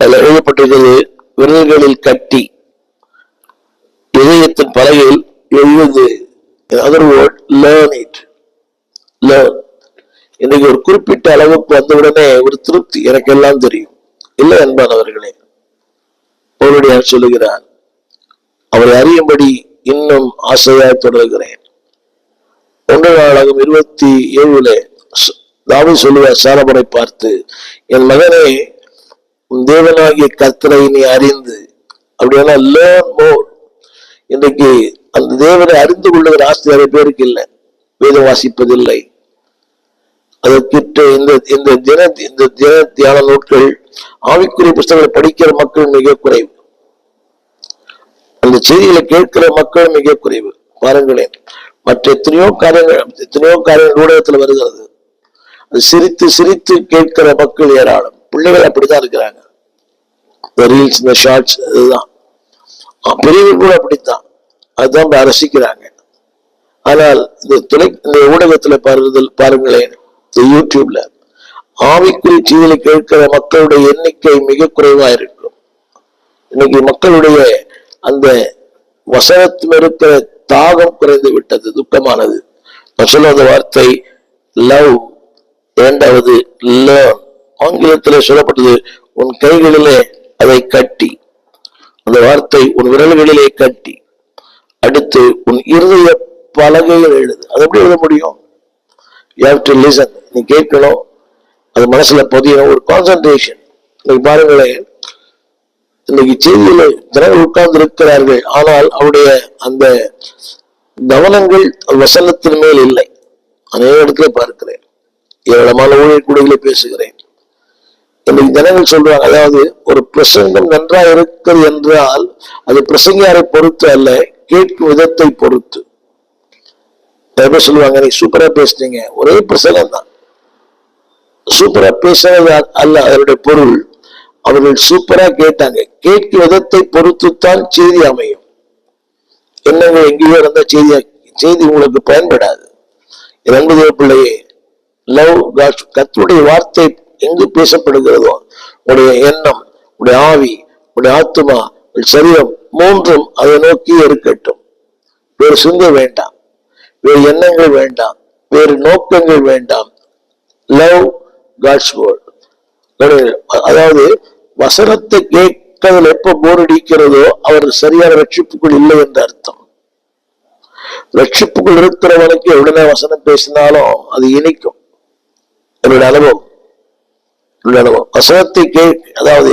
அதில் எழுதப்பட்டிருக்கிறது, விரல்களில் கட்டி இதயத்தின் பலகையில் எழுது. Other word, learn it. Learn. இன்னைக்கு ஒரு குறிப்பிட்ட அளவுக்கு வந்தவுடனே ஒரு திருப்தி, எனக்கு எல்லாம் தெரியும் இல்லை என்பானவர்களே. அவருடைய சொல்லுகிறார், அவரை அறியும்படி இன்னும் ஆசையாய் தொடர்கிறேன். 1 நாளாகும் 27 தாவீது சொல்லுவார் சாலமோனை பார்த்து, என் மகனே, உன் தேவனாகிய கர்த்தரை நீ அறிந்து. அப்படின்னா லேர்ன் மோர். இன்றைக்கு அந்த தேவனை அறிந்து கொள்ளுகிற ஆசை நிறைய பேருக்கு இல்லை. வேதம் வாசிப்பதில்லை. அதற்கிட்ட இந்த தின தியான நூட்கள், ஆவிக்குரிய புத்தகங்களை படிக்கிற மக்கள் மிக குறைவு. அந்த செய்திகளை கேட்கிற மக்கள் மிக குறைவு. பாருங்களேன், மற்ற எத்தனையோ காரியங்கள் ஊடகத்தில் வருகிறது. அது சிரித்து சிரித்து கேட்கிற மக்கள் ஏராளம். பிள்ளைகள் அப்படித்தான் இருக்கிறாங்க. இந்த ரீல்ஸ், இந்த ஷார்ட்ஸ், இதுதான். பெரியவர் கூட அப்படித்தான், அதுதான் ரசிக்கிறாங்க. ஆனால் இந்த ஊடகத்துல பாருங்களேன், இந்த யூடியூப்ல ஆவிக்குரிய செய்திகளை கேட்கிற மக்களுடைய எண்ணிக்கை மிக குறைவா இருக்கும். இன்னைக்கு மக்களுடைய அந்த வசனத்தில் இருக்கிற தாகம் குறைந்து விட்டது. துக்கமானது. சொல்ல அந்த வார்த்தை லவ், இரண்டாவது லேர்ன். ஆங்கிலத்திலே சொல்லப்பட்டது, உன் கைகளிலே அதை கட்டி. அந்த வார்த்தை உன் விரல்களிலே கட்டி. அடுத்து உன் இருதய பலகையில் எழுது. அது எப்படி எழுத முடியும்? You have to listen. நீ கேட்கணும், அது மனசுல பதியணும், ஒரு கான்சன்ட்ரேஷன். இன்னைக்கு பாருங்களேன், இன்னைக்கு செய்தியில ஜனங்கள் உட்கார்ந்து இருக்கிறார்கள், ஆனால் அவருடைய அந்த கவனங்கள் வசனத்தின் மேல் இல்லை. அநேக இடத்துல பார்க்கிறேன். ஏராளமான ஊழியர் கூடைகளை பேசுகிறேன். இன்னைக்கு ஜனங்கள் சொல்றாங்க, அதாவது ஒரு பிரசங்கம் நன்றாக இருக்கிறது என்றால் அது பிரசங்கியாரை பொறுத்து அல்ல, கேட்கும் விதத்தை பொறுத்து. சொல்லுவாங்க, நீ சூப்பரா பேசுறீங்க, ஒரே பிரசங்கம் தான். சூப்பரா பேசுறது அல்ல அதனுடைய பொருள். அவர்கள் சூப்பரா கேட்டாங்க. கேட்கும் விதத்தை பொறுத்துத்தான் செய்தி அமையும். என்னங்க எங்கேயோ இருந்த செய்தி உங்களுக்கு பயன்படாது. இரண்டு பிள்ளையே, லவ் காட், கர்த்தருடைய வார்த்தை எங்கு பேசப்படுகிறதோ, உடைய எண்ணம், உடைய ஆவி, உடைய ஆத்துமா, சரீரம் மூன்றும் அதை நோக்கி இருக்கட்டும். வேறு சிந்தை வேண்டாம், வேறு எண்ணங்கள் வேண்டாம், வேறு நோக்கங்கள் வேண்டாம். Love God's word. அதாவது வசனத்தை கேட்கதில் எப்ப போர் அடிக்கிறதோ அவர் சரியான ரட்சிப்புக்குள் இல்லை என்று அர்த்தம். ரட்சிப்புக்குள் இருக்கிறவனுக்கு எவ்வளவு வசனம் பேசினாலும் அது இனிக்கும். என்னுடைய அனுபவம். வசனத்தை அதாவது